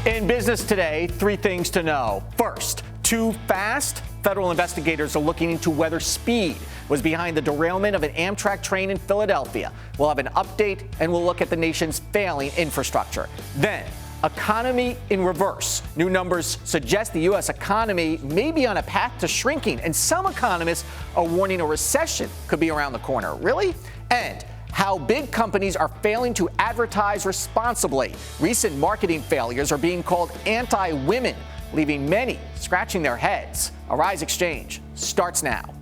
In business today, three things to know. First, too fast? Federal investigators are looking into whether speed was behind the derailment of an Amtrak train in Philadelphia. We'll have an update and we'll look at the nation's failing infrastructure. Then, economy in reverse. New numbers suggest the U.S. economy may be on a path to shrinking, and some economists are warning a recession could be around the corner. Really? And how big companies are failing to advertise responsibly. Recent marketing failures are being called anti-women, leaving many scratching their heads. Arise Exchange starts now.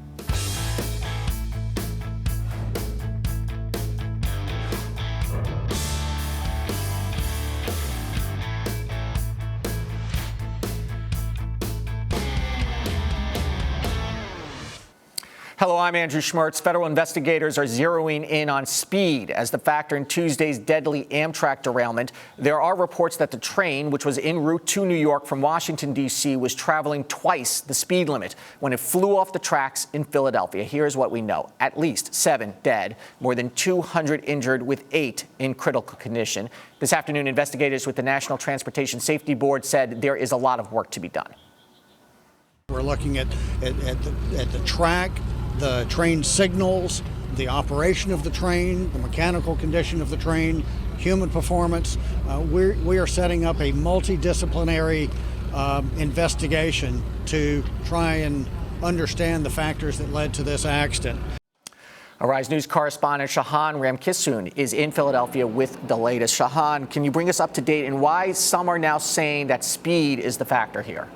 Hello, I'm Andrew Schmertz. Federal investigators are zeroing in on speed as the factor in Tuesday's deadly Amtrak derailment. There are reports that the train, which was en route to New York from Washington, D.C., was traveling twice the speed limit when it flew off the tracks in Philadelphia. Here's what we know. At least 7 dead, more than 200 injured, with 8 in critical condition. This afternoon, investigators with the National Transportation Safety Board said there is a lot of work to be done. We're looking at the track, the train signals, the operation of the train, the mechanical condition of the train, human performance. We are setting up a multidisciplinary investigation to try and understand the factors that led to this accident. Arise News correspondent Shahan Ramkissoon is in Philadelphia with the latest. Shahan, can you bring us up to date and why some are now saying that speed is the factor here?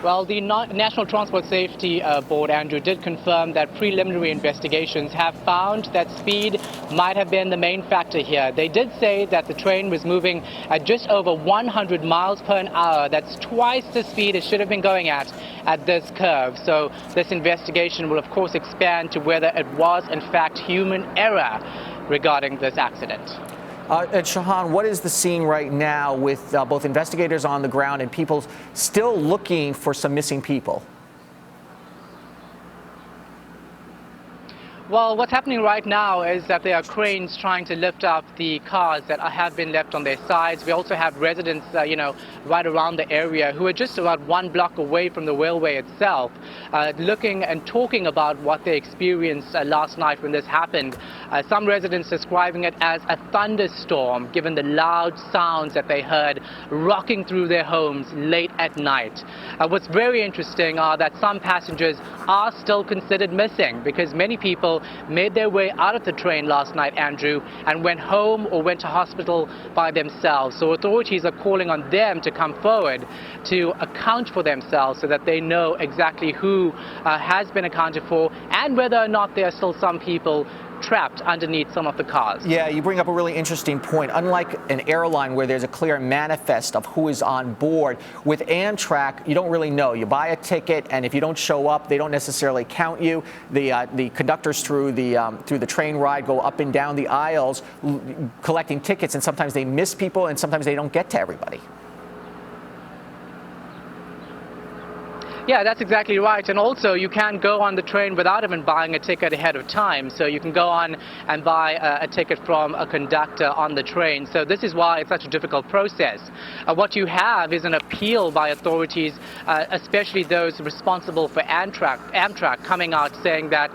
Well, the National Transport Safety Board, Andrew, did confirm that preliminary investigations have found that speed might have been the main factor here. They did say that the train was moving at just over 100 miles per hour. That's twice the speed it should have been going at this curve. So this investigation will, of course, expand to whether it was, in fact, human error regarding this accident. And Shahan, what is the scene right now with both investigators on the ground and people still looking for some missing people? Well, what's happening right now is that there are cranes trying to lift up the cars that have been left on their sides. We also have residents, right around the area who are just about 1 block away from the railway itself, looking and talking about what they experienced last night when this happened. Some residents describing it as a thunderstorm, given the loud sounds that they heard rocking through their homes late at night. What's very interesting are that some passengers are still considered missing because many people made their way out of the train last night, Andrew, and went home or went to hospital by themselves. So authorities are calling on them to come forward to account for themselves so that they know exactly who has been accounted for and whether or not there are still some people trapped underneath some of the cars. Yeah, you bring up a really interesting point. Unlike an airline where there's a clear manifest of who is on board, with Amtrak, you don't really know. You buy a ticket, and if you don't show up, they don't necessarily count you. The conductors through the train ride go up and down the aisles collecting tickets, and sometimes they miss people, and sometimes they don't get to everybody. Yeah, that's exactly right. And also, you can go on the train without even buying a ticket ahead of time. So you can go on and buy a ticket from a conductor on the train. So this is why it's such a difficult process. What you have is an appeal by authorities, especially those responsible for Amtrak coming out saying that,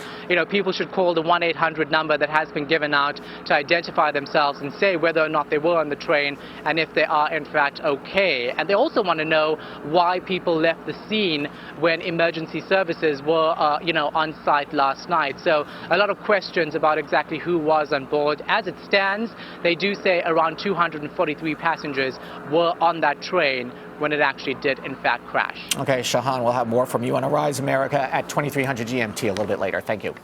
people should call the 1-800 number that has been given out to identify themselves and say whether or not they were on the train and if they are, in fact, okay. And they also want to know why people left the scene when emergency services were, on site last night. So a lot of questions about exactly who was on board. As it stands, they do say around 243 passengers were on that train when it actually did, in fact, crash. Okay, Shahan, we'll have more from you on Arise America at 2300 GMT a little bit later. Thank you.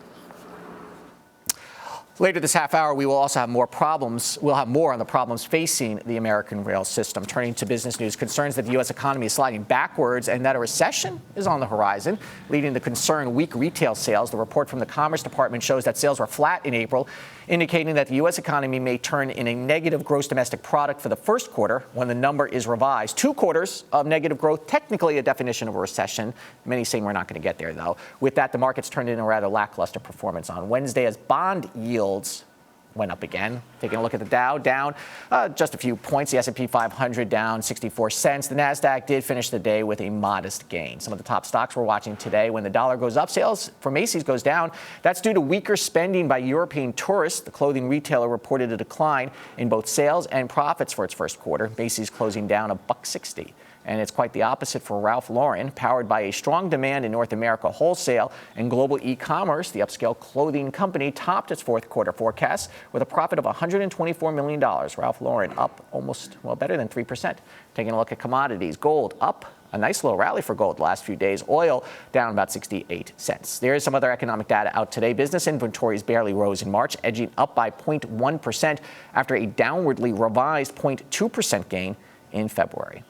Later this half hour, we will also have more problems. We'll have more on the problems facing the American rail system. Turning to business news, concerns that the U.S. economy is sliding backwards and that a recession is on the horizon, leading to concern weak retail sales. The report from the Commerce Department shows that sales were flat in April, indicating that the U.S. economy may turn in a negative gross domestic product for the first quarter when the number is revised. 2 quarters of negative growth, technically a definition of a recession. Many saying we're not going to get there, though. With that, the markets turned in a rather lackluster performance on Wednesday as bond yields went up again. Taking a look at the Dow, down just a few points. The S&P 500 down 64 cents. The Nasdaq did finish the day with a modest gain. Some of the top stocks we're watching today: when the dollar goes up, sales for Macy's goes down. That's due to weaker spending by European tourists. The clothing retailer reported a decline in both sales and profits for its first quarter. Macy's closing down $1.60. And it's quite the opposite for Ralph Lauren. Powered by a strong demand in North America wholesale and global e-commerce, the upscale clothing company topped its fourth quarter forecast with a profit of $124 million. Ralph Lauren up better than 3%. Taking a look at commodities, gold up. A nice little rally for gold the last few days. Oil down about 68 cents. There is some other economic data out today. Business inventories barely rose in March, edging up by 0.1% after a downwardly revised 0.2% gain in February.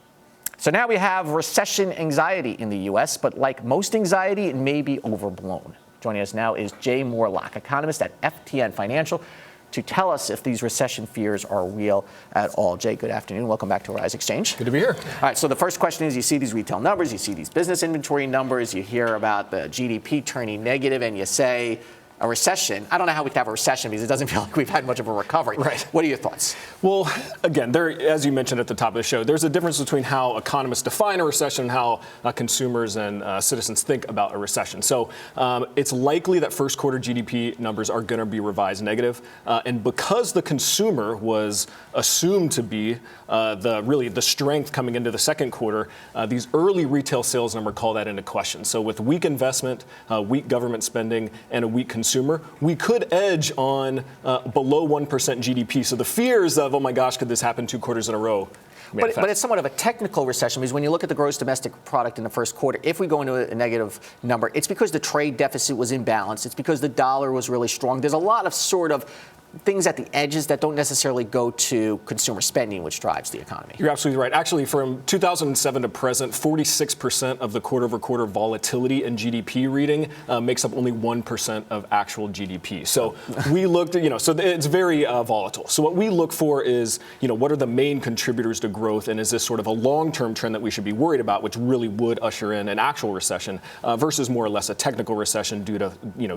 So now we have recession anxiety in the U.S., but like most anxiety, it may be overblown. Joining us now is Jay Morlock, economist at FTN Financial, to tell us if these recession fears are real at all. Jay, good afternoon. Welcome back to Rise Exchange. Good to be here. All right, so the first question is, you see these retail numbers, you see these business inventory numbers, you hear about the GDP turning negative, and you say, a recession. I don't know how we can have a recession because it doesn't feel like we've had much of a recovery. Right. What are your thoughts? Well, again, as you mentioned at the top of the show, there's a difference between how economists define a recession and how consumers and citizens think about a recession. So it's likely that first quarter GDP numbers are going to be revised negative. And because the consumer was assumed to be the strength coming into the second quarter, these early retail sales numbers call that into question. So with weak investment, weak government spending, and a weak consumer, we could edge on below 1% GDP. So the fears of, oh my gosh, could this happen 2 quarters in a row? But it's somewhat of a technical recession, because when you look at the gross domestic product in the first quarter, if we go into a negative number, it's because the trade deficit was imbalanced. It's because the dollar was really strong. There's a lot of sort of things at the edges that don't necessarily go to consumer spending, which drives the economy. You're absolutely right. Actually, from 2007 to present, 46% of the quarter-over-quarter volatility in GDP reading makes up only 1% of actual GDP. So we looked at, so it's very volatile. So what we look for is, what are the main contributors to growth, and is this sort of a long-term trend that we should be worried about, which really would usher in an actual recession versus more or less a technical recession due to,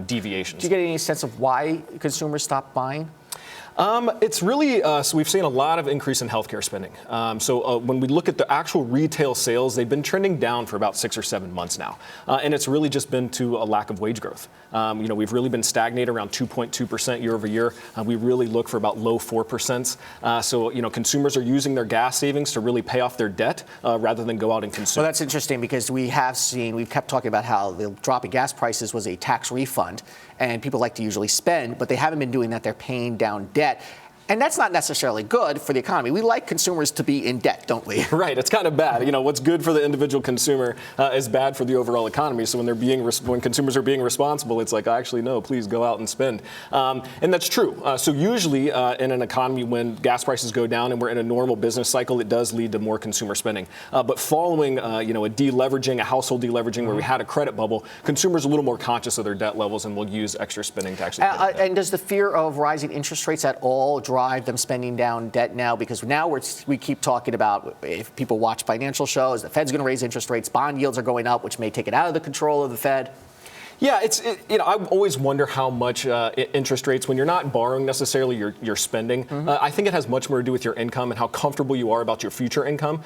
deviations. Do you get any sense of why consumers stop buying? It's really, so we've seen a lot of increase in healthcare spending. So when we look at the actual retail sales, they've been trending down for about 6 or 7 months now. And it's really just been to a lack of wage growth. We've really been stagnated around 2.2% year over year. We really look for about low 4%. So, consumers are using their gas savings to really pay off their debt rather than go out and consume. Well, that's interesting, because we've kept talking about how the drop in gas prices was a tax refund, and people like to usually spend, but they haven't been doing that. They're paying down debt. And that's not necessarily good for the economy. We like consumers to be in debt, don't we? Right. It's kind of bad. What's good for the individual consumer is bad for the overall economy. So when consumers are being responsible, it's like, actually, no, please go out and spend. And that's true. So usually in an economy, when gas prices go down and we're in a normal business cycle, it does lead to more consumer spending. But following, a deleveraging, a household deleveraging where we had a credit bubble, consumers are a little more conscious of their debt levels and will use extra spending to actually pay debt. And does the fear of rising interest rates at all drive them spending down debt now? Because now we keep talking about, if people watch financial shows, the Fed's going to raise interest rates, bond yields are going up, which may take it out of the control of the Fed. Yeah, I always wonder how much interest rates, when you're not borrowing necessarily, you're spending. I think it has much more to do with your income and how comfortable you are about your future income.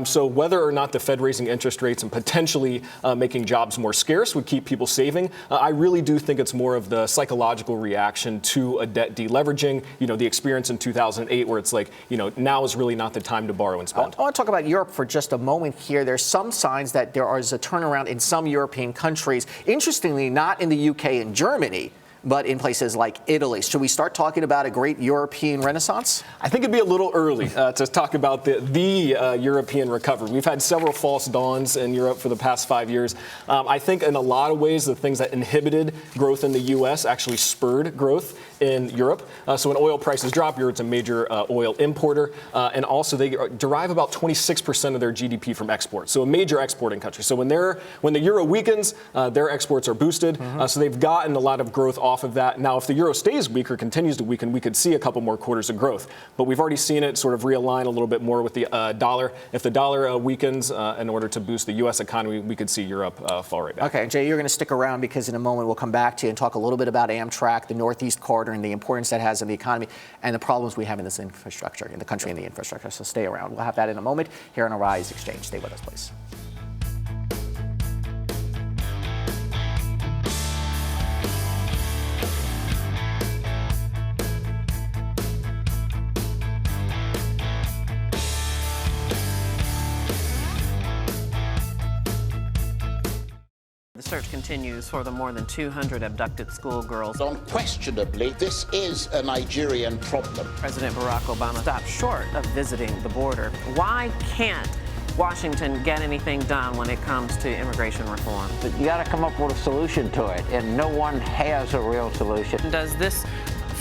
So whether or not the Fed raising interest rates and potentially making jobs more scarce would keep people saving, I really do think it's more of the psychological reaction to a debt deleveraging. The experience in 2008 where it's like, now is really not the time to borrow and spend. I want to talk about Europe for just a moment here. There's some signs that there is a turnaround in some European countries. Interestingly, not in the UK and Germany, but in places like Italy. Should we start talking about a great European renaissance? I think it'd be a little early to talk about the European recovery. We've had several false dawns in Europe for the past 5 years. I think in a lot of ways, the things that inhibited growth in the U.S. actually spurred growth in Europe. So when oil prices drop, Europe's a major oil importer. And also they derive about 26% of their GDP from exports. So a major exporting country. So when the euro weakens, their exports are boosted. So they've gotten a lot of growth off of that. Now, if the euro stays weak or continues to weaken, we could see a couple more quarters of growth. But we've already seen it sort of realign a little bit more with the dollar. If the dollar weakens in order to boost the U.S. economy, we could see Europe fall right back. Okay, Jay, you're going to stick around because in a moment we'll come back to you and talk a little bit about Amtrak, the Northeast Corridor. border and the importance that has in the economy and the problems we have in this infrastructure, in the country and the infrastructure. So stay around. We'll have that in a moment here on Arise Exchange. Stay with us, please. The search continues for the more than 200 abducted schoolgirls. Unquestionably, this is a Nigerian problem. President Barack Obama stopped short of visiting the border. Why can't Washington get anything done when it comes to immigration reform? But you got to come up with a solution to it, and no one has a real solution. Does this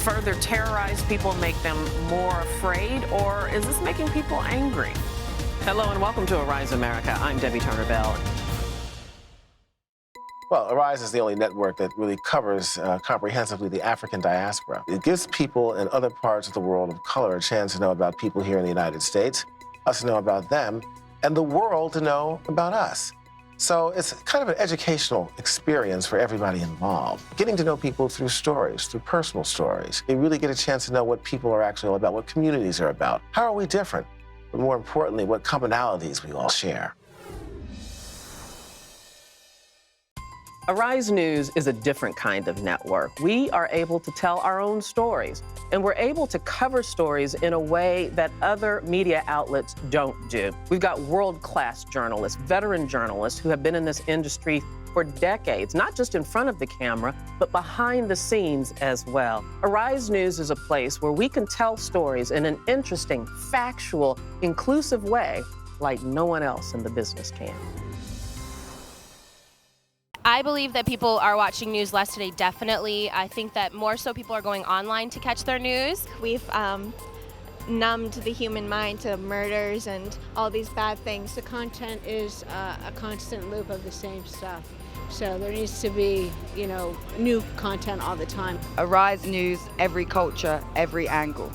further terrorize people, make them more afraid, or is this making people angry? Hello and welcome to Arise America. I'm Debbie Turner-Bell. Well, Arise is the only network that really covers comprehensively the African diaspora. It gives people in other parts of the world of color a chance to know about people here in the United States, us to know about them, and the world to know about us. So it's kind of an educational experience for everybody involved. Getting to know people through stories, through personal stories. You really get a chance to know what people are actually all about, what communities are about. How are we different? But more importantly, what commonalities we all share. Arise News is a different kind of network. We are able to tell our own stories, and we're able to cover stories in a way that other media outlets don't do. We've got world-class journalists, veteran journalists who have been in this industry for decades, not just in front of the camera, but behind the scenes as well. Arise News is a place where we can tell stories in an interesting, factual, inclusive way like no one else in the business can. I believe that people are watching news less today, definitely. I think that more so people are going online to catch their news. We've numbed the human mind to murders and all these bad things. The content is a constant loop of the same stuff. So there needs to be, new content all the time. Arise News, every culture, every angle.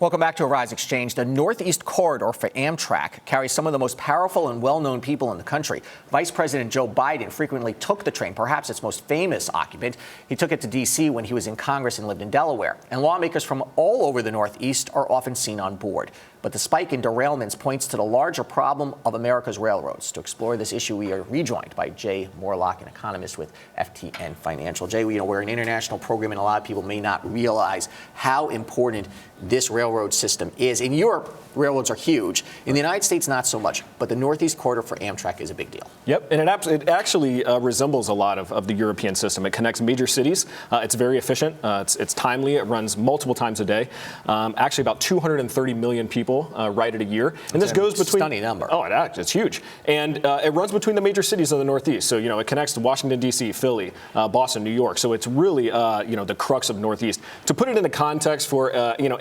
Welcome back to Arise Exchange. The Northeast Corridor for Amtrak carries some of the most powerful and well-known people in the country. Vice President Joe Biden frequently took the train, perhaps its most famous occupant. He took it to D.C. when he was in Congress and lived in Delaware. And lawmakers from all over the Northeast are often seen on board. But the spike in derailments points to the larger problem of America's railroads. To explore this issue, we are rejoined by Jay Morlock, an economist with FTN Financial. Jay, we're an international program, and a lot of people may not realize how important this railroad system is. In Europe, railroads are huge. In the United States, not so much. But the Northeast Corridor for Amtrak is a big deal. Yep, and it actually resembles a lot of the European system. It connects major cities. It's very efficient. It's timely. It runs multiple times a day. Actually, about 230 million people ride it a year. And this goes between... Stunning number. Oh, it's huge. And it runs between the major cities of the Northeast. So, it connects to Washington, D.C., Philly, Boston, New York. So it's really, the crux of Northeast. To put it into context for,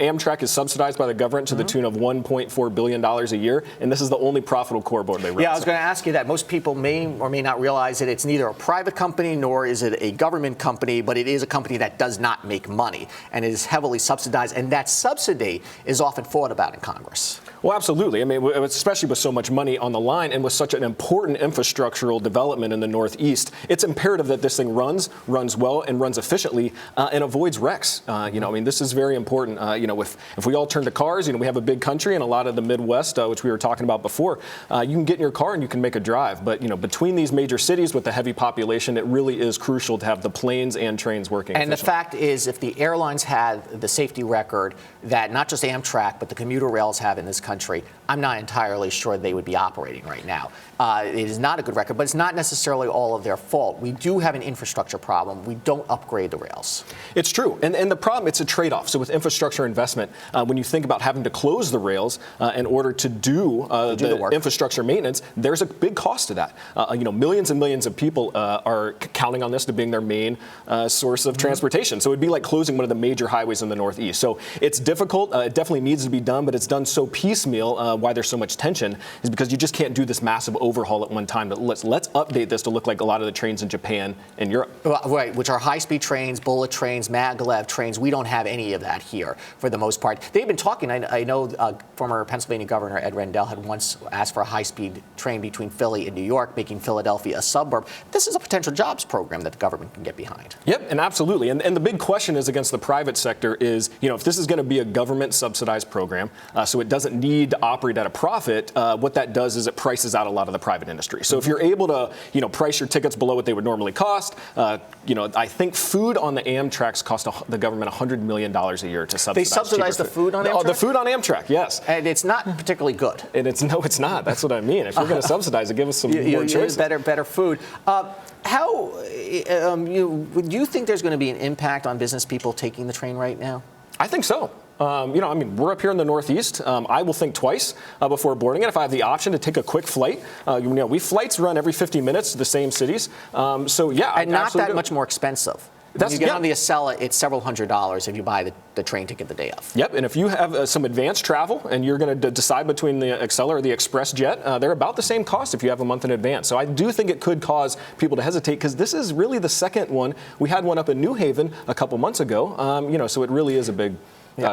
Amtrak is subsidized by the government to the tune of $1.4 billion a year. And this is the only profitable corridor they run. Yeah, I was going to ask you that. Most people may or may not realize that it's neither a private company nor is it a government company, but it is a company that does not make money and it is heavily subsidized. And that subsidy is often fought about in Congress. Well, absolutely. I mean, especially with so much money on the line and with such an important infrastructural development in the Northeast, it's imperative that this thing runs well and runs efficiently and avoids wrecks. This is very important. If we all turn to cars, we have a big country and a lot of the Midwest, which we were talking about before, you can get in your car and you can make a drive. But, between these major cities with the heavy population, it really is crucial to have the planes and trains working efficiently. And the fact is, if the airlines had the safety record that not just Amtrak, but the commuter rails have in this country, I'm not entirely sure they would be operating right now. It is not a good record, but it's not necessarily all of their fault. We do have an infrastructure problem. We don't upgrade the rails. It's true. And the problem, it's a trade-off. So with infrastructure investment, when you think about having to close the rails in order to do the work. Infrastructure maintenance, there's a big cost to that. Millions and millions of people are counting on this to being their main source of transportation. So it'd be like closing one of the major highways in the Northeast. So it's difficult. It definitely needs to be done, but it's done done so piecemeal, why there's so much tension, is because you just can't do this massive overhaul at one time. But let's update this to look like a lot of the trains in Japan and Europe. Right, which are high-speed trains, bullet trains, maglev trains. We don't have any of that here for the most part. They've been talking. I know former Pennsylvania Governor Ed Rendell had once asked for a high-speed train between Philly and New York, making Philadelphia a suburb. This is a potential jobs program that the government can get behind. Yep, and absolutely. And the big question is against the private sector is, if this is going to be a government subsidized program, so it doesn't need to operate at a profit, what that does is it prices out a lot of the private industry. So if you're able to, price your tickets below what they would normally cost, I think food on the Amtraks cost the government $100 million a year to subsidize. They subsidize the food on Amtrak? Oh, the food on Amtrak, yes. And it's not particularly good. And it's not. That's what I mean. If you're going to subsidize it, give us some more choices. Better food. How do you think there's going to be an impact on business people taking the train right now? I think so. We're up here in the Northeast. I will think twice before boarding it if I have the option to take a quick flight. Flights run every 50 minutes to the same cities. And not that much more expensive. When you get on the Acela, it's several $100s if you buy the train ticket the day of. Yep, and if you have some advanced travel and you're going to decide between the Acela or the Express Jet, they're about the same cost if you have a month in advance. So I do think it could cause people to hesitate because this is really the second one. We had one up in New Haven a couple months ago, so it really is a big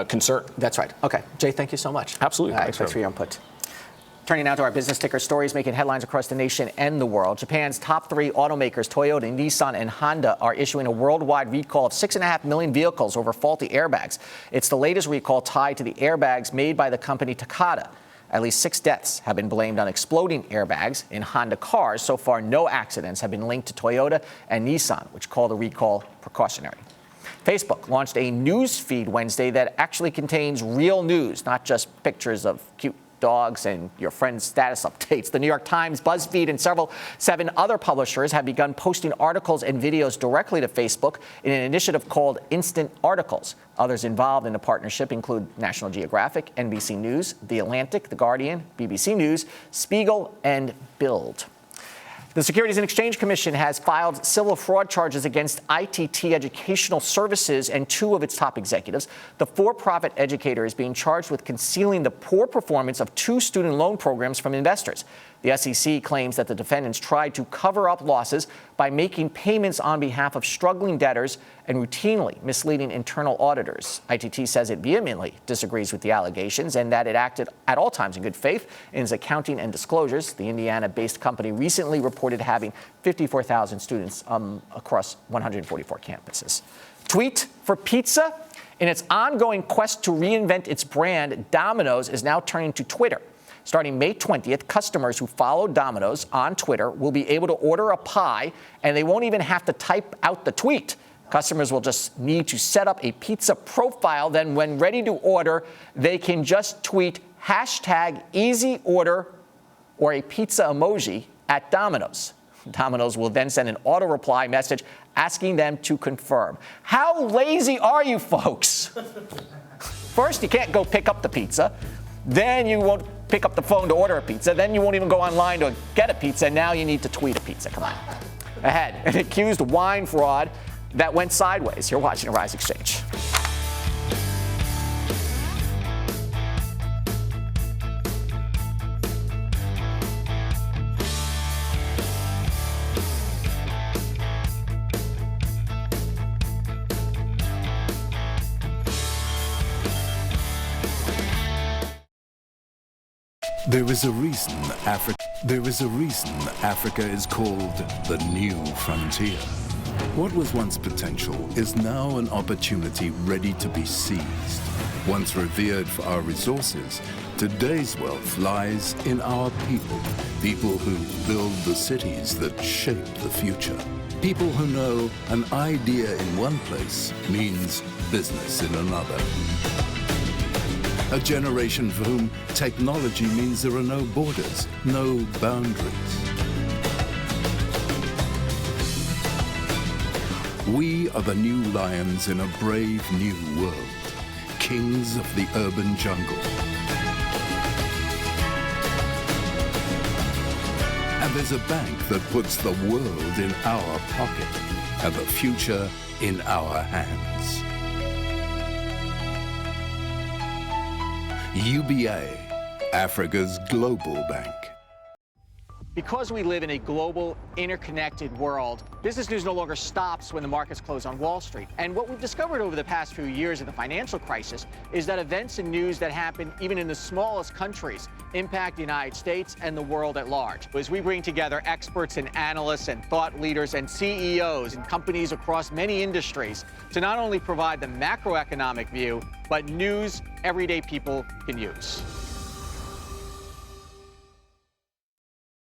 concern. That's right. Okay, Jay, thank you so much. Absolutely. Thanks for your input. Turning now to our business ticker stories making headlines across the nation and the world. Japan's top three automakers, Toyota, Nissan, and Honda, are issuing a worldwide recall of 6.5 million vehicles over faulty airbags. It's the latest recall tied to the airbags made by the company Takata. At least 6 deaths have been blamed on exploding airbags in Honda cars. So far, no accidents have been linked to Toyota and Nissan, which call the recall precautionary. Facebook launched a news feed Wednesday that actually contains real news, not just pictures of cute dogs and your friend's status updates. The New York Times, BuzzFeed, and 7 other publishers have begun posting articles and videos directly to Facebook in an initiative called Instant Articles. Others involved in the partnership include National Geographic, NBC News, The Atlantic, The Guardian, BBC News, Spiegel, and Bild. The Securities and Exchange Commission has filed civil fraud charges against ITT Educational Services and 2 of its top executives. The for-profit educator is being charged with concealing the poor performance of 2 student loan programs from investors. The SEC claims that the defendants tried to cover up losses by making payments on behalf of struggling debtors and routinely misleading internal auditors. ITT says it vehemently disagrees with the allegations and that it acted at all times in good faith in its accounting and disclosures. The Indiana-based company recently reported having 54,000 students across 144 campuses. Tweet for pizza. In its ongoing quest to reinvent its brand, Domino's is now turning to Twitter. Starting May 20th, customers who follow Domino's on Twitter will be able to order a pie, and they won't even have to type out the tweet. Customers will just need to set up a pizza profile. Then when ready to order, they can just tweet #EasyOrder or a pizza emoji at Domino's. Domino's will then send an auto-reply message asking them to confirm. How lazy are you folks? First, you can't go pick up the pizza. Then you won't pick up the phone to order a pizza. Then you won't even go online to get a pizza. Now you need to tweet a pizza. Come on. Ahead, an accused wine fraud that went sideways. You're watching Arise Exchange. There is a reason Africa is called the new frontier. What was once potential is now an opportunity ready to be seized. Once revered for our resources, today's wealth lies in our people. People who build the cities that shape the future. People who know an idea in one place means business in another. A generation for whom technology means there are no borders, no boundaries. We are the new lions in a brave new world, kings of the urban jungle. And there's a bank that puts the world in our pocket and the future in our hands. UBA, Africa's global bank. Because we live in a global, interconnected world, business news no longer stops when the markets close on Wall Street. And what we've discovered over the past few years of the financial crisis is that events and news that happen even in the smallest countries impact the United States and the world at large. As we bring together experts and analysts and thought leaders and CEOs and companies across many industries to not only provide the macroeconomic view, but news everyday people can use.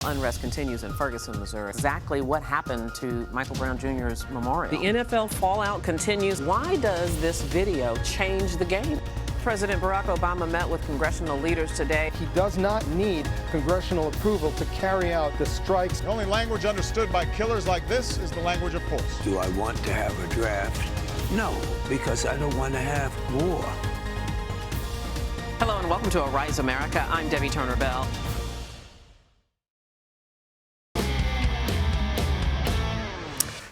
Unrest continues in Ferguson, Missouri. Exactly what happened to Michael Brown Jr.'s memorial. The NFL fallout continues. Why does this video change the game? President Barack Obama met with congressional leaders today. He does not need congressional approval to carry out the strikes. The only language understood by killers like this is the language of force. Do I want to have a draft? No, because I don't want to have war. Hello and welcome to Arise America. I'm Debbie Turner Bell.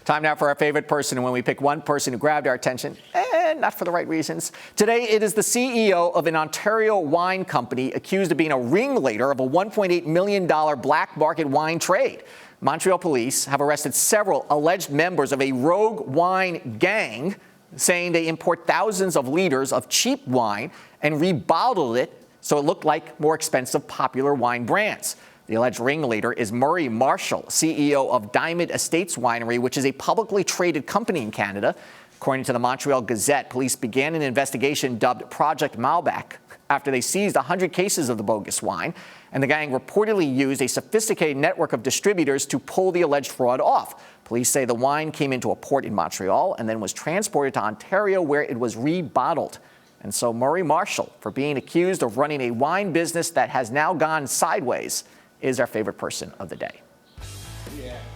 Time now for our favorite person, and when we pick one person who grabbed our attention, and not for the right reasons. Today, it is the CEO of an Ontario wine company accused of being a ringleader of a $1.8 million black market wine trade. Montreal police have arrested several alleged members of a rogue wine gang, saying they import thousands of liters of cheap wine and rebottled it so it looked like more expensive popular wine brands. The alleged ringleader is Murray Marshall, CEO of Diamond Estates Winery, which is a publicly traded company in Canada. According to the Montreal Gazette, police began an investigation dubbed Project Malbec after they seized 100 cases of the bogus wine, and the gang reportedly used a sophisticated network of distributors to pull the alleged fraud off. Police say the wine came into a port in Montreal and then was transported to Ontario, where it was rebottled. And so Murray Marshall, for being accused of running a wine business that has now gone sideways, is our favorite person of the day.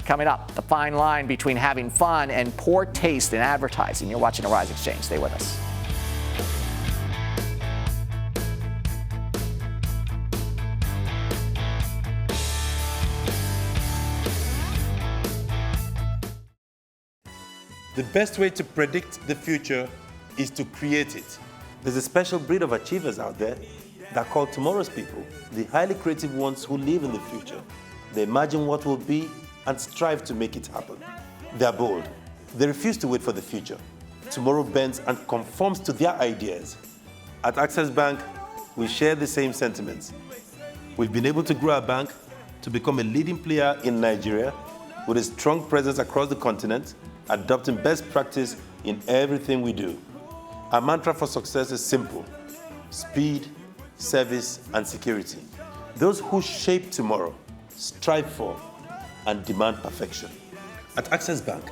Coming up, the fine line between having fun and poor taste in advertising. You're watching Arise Exchange. Stay with us. The best way to predict the future is to create it. There's a special breed of achievers out there that are called tomorrow's people, the highly creative ones who live in the future. They imagine what will be and strive to make it happen. They're bold. They refuse to wait for the future. Tomorrow bends and conforms to their ideas. At Access Bank, we share the same sentiments. We've been able to grow our bank to become a leading player in Nigeria with a strong presence across the continent, adopting best practice in everything we do. Our mantra for success is simple: speed, service, and security. Those who shape tomorrow strive for and demand perfection. At Access Bank,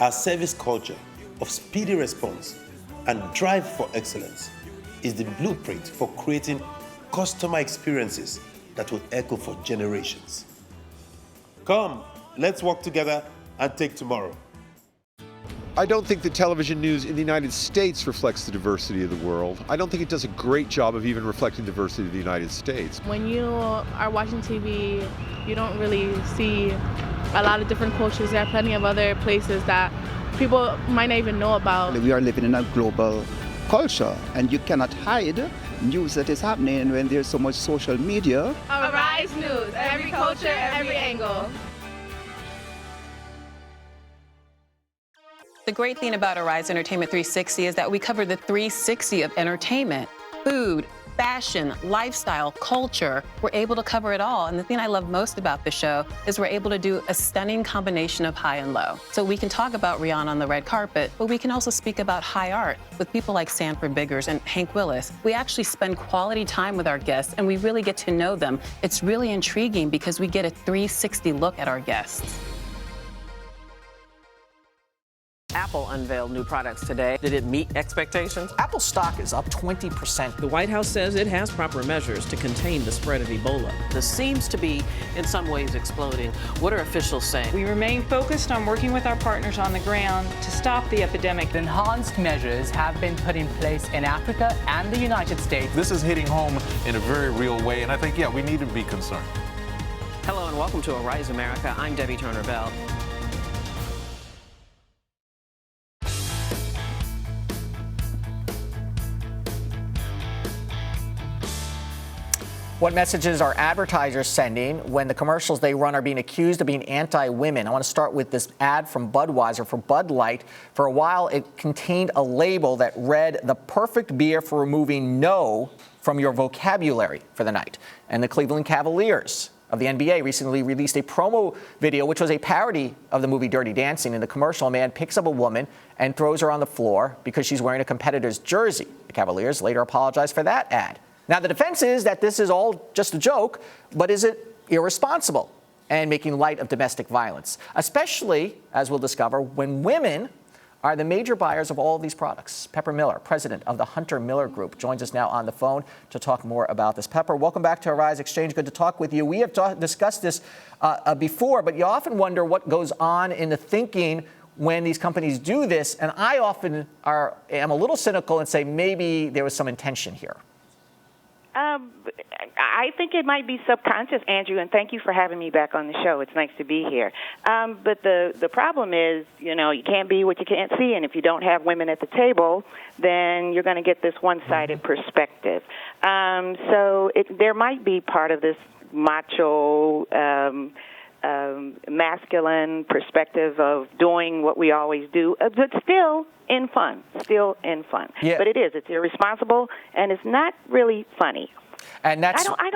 our service culture of speedy response and drive for excellence is the blueprint for creating customer experiences that will echo for generations. Come, let's work together and take tomorrow. I don't think the television news in the United States reflects the diversity of the world. I don't think it does a great job of even reflecting the diversity of the United States. When you are watching TV, you don't really see a lot of different cultures. There are plenty of other places that people might not even know about. We are living in a global culture, and you cannot hide news that is happening when there's so much social media. Arise News, every culture, every angle. The great thing about Arise Entertainment 360 is that we cover the 360 of entertainment, food, fashion, lifestyle, culture. We're able to cover it all. And the thing I love most about the show is we're able to do a stunning combination of high and low. So we can talk about Rihanna on the red carpet, but we can also speak about high art with people like Sanford Biggers and Hank Willis. We actually spend quality time with our guests, and we really get to know them. It's really intriguing because we get a 360 look at our guests. Apple unveiled new products today. Did it meet expectations? Apple stock is up 20%. The White House says it has proper measures to contain the spread of Ebola. This seems to be, in some ways, exploding. What are officials saying? We remain focused on working with our partners on the ground to stop the epidemic. Enhanced measures have been put in place in Africa and the United States. This is hitting home in a very real way, and I think, we need to be concerned. Hello and welcome to Arise America. I'm Debbie Turner Bell. What messages are advertisers sending when the commercials they run are being accused of being anti-women? I want to start with this ad from Budweiser for Bud Light. For a while, it contained a label that read, "The perfect beer for removing no from your vocabulary for the night." And the Cleveland Cavaliers of the NBA recently released a promo video, which was a parody of the movie Dirty Dancing. In the commercial, a man picks up a woman and throws her on the floor because she's wearing a competitor's jersey. The Cavaliers later apologized for that ad. Now, the defense is that this is all just a joke, but is it irresponsible and making light of domestic violence, especially, as we'll discover, when women are the major buyers of all of these products? Pepper Miller, president of the Hunter Miller Group, joins us now on the phone to talk more about this. Pepper, welcome back to Arise Exchange. Good to talk with you. We have discussed this before, but you often wonder what goes on in the thinking when these companies do this, and I often am a little cynical and say maybe there was some intention here. I think it might be subconscious, Andrew, and thank you for having me back on the show. It's nice to be here. But the problem is, you can't be what you can't see, and if you don't have women at the table, then you're going to get this one-sided perspective. So there might be part of this macho, masculine perspective of doing what we always do, but still in fun. Yeah. But it's irresponsible, and it's not really funny. And that's Andrew, I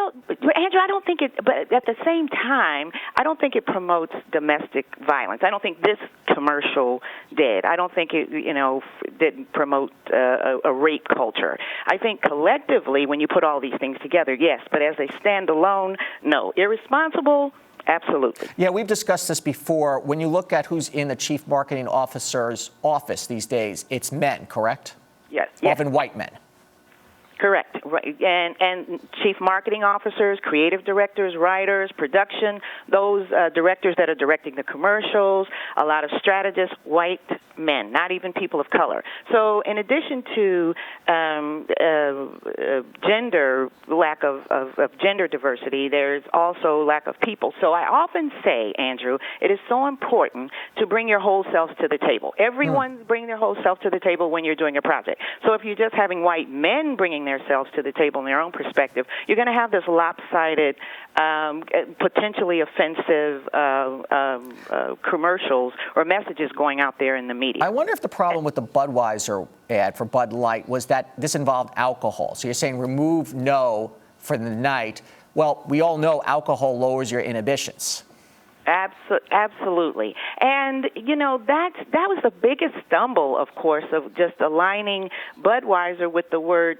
don't think it, but at the same time, I don't think it promotes domestic violence. I don't think this commercial did. I don't think it, didn't promote a rape culture. I think collectively, when you put all these things together, yes, but as they stand alone, no. Irresponsible, absolutely. Yeah, we've discussed this before. When you look at who's in the chief marketing officer's office these days, it's men, correct? Yes. Often white men. Correct. Right. And chief marketing officers, creative directors, writers, production, those directors that are directing the commercials, a lot of strategists, white men, not even people of color. So in addition to lack of gender diversity, there's also lack of people. So I often say, Andrew, it is so important to bring your whole self to the table. Everyone's bringing their whole self to the table when you're doing a project. So if you're just having white men bringing themselves to the table in their own perspective, you're going to have this lopsided, potentially offensive commercials or messages going out there in the media. I wonder if the problem with the Budweiser ad for Bud Light was that this involved alcohol. So you're saying remove no for the night. Well, we all know alcohol lowers your inhibitions. Absolutely. And, that was the biggest stumble, of course, of just aligning Budweiser with the word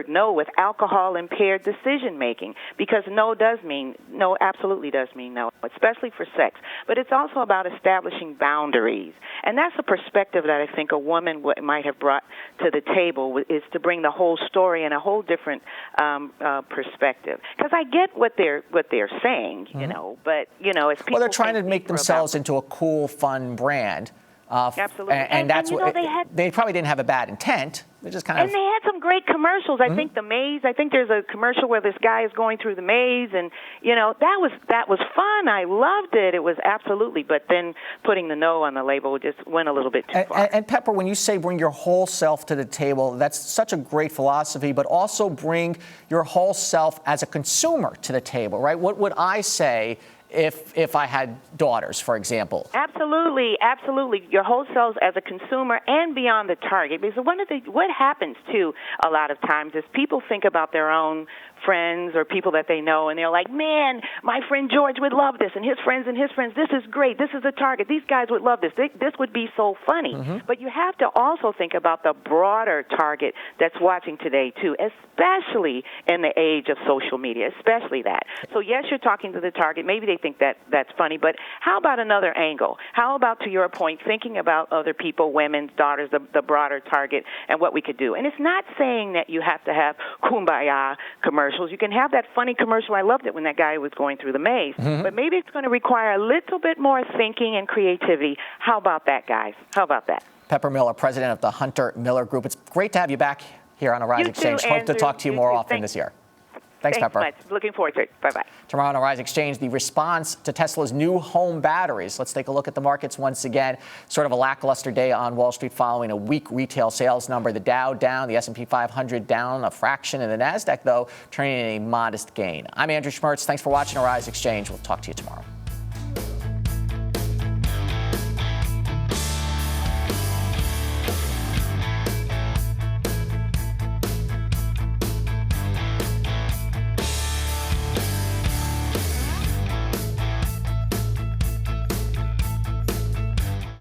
no, with alcohol impaired decision making, because no absolutely does mean no, especially for sex. But it's also about establishing boundaries. And that's a perspective that I think a woman might have brought to the table, is to bring the whole story in a whole different perspective. Because I get what they're saying, but as people they're trying to make themselves into a cool, fun brand. Absolutely. And that's what they probably didn't have a bad intent. They just kind of. And they had some great commercials. I think the maze. I think there's a commercial where this guy is going through the maze, and that was fun. I loved it. It was absolutely. But then putting the no on the label just went a little bit too far. And Pepper, when you say bring your whole self to the table, that's such a great philosophy. But also bring your whole self as a consumer to the table, right? What would I say if I had daughters, for example? Absolutely. Your whole selves as a consumer and beyond the target. Because what happens too a lot of times is people think about their own friends or people that they know, and they're like, man, my friend George would love this, and his friends, this is great, this is the target, these guys would love this, this would be so funny. Mm-hmm. But you have to also think about the broader target that's watching today too, especially in the age of social media, especially that. So yes, you're talking to the target, maybe they think that's funny, but how about another angle? How about, to your point, thinking about other people, women, daughters, the broader target, and what we could do? And it's not saying that you have to have kumbaya commercials. You can have that funny commercial. I loved it when that guy was going through the maze. Mm-hmm. But maybe it's going to require a little bit more thinking and creativity. How about that, guys? How about that? Pepper Miller, president of the Hunter Miller Group. It's great to have you back here on Arise Exchange. Hope to talk to you more often this year. Thanks, Pepper. Much. Looking forward to it. Bye-bye. Tomorrow on Rise Exchange, the response to Tesla's new home batteries. Let's take a look at the markets once again. Sort of a lackluster day on Wall Street following a weak retail sales number. The Dow down, the S&P 500 down a fraction, and the NASDAQ, though, turning in a modest gain. I'm Andrew Schmertz. Thanks for watching Rise Exchange. We'll talk to you tomorrow.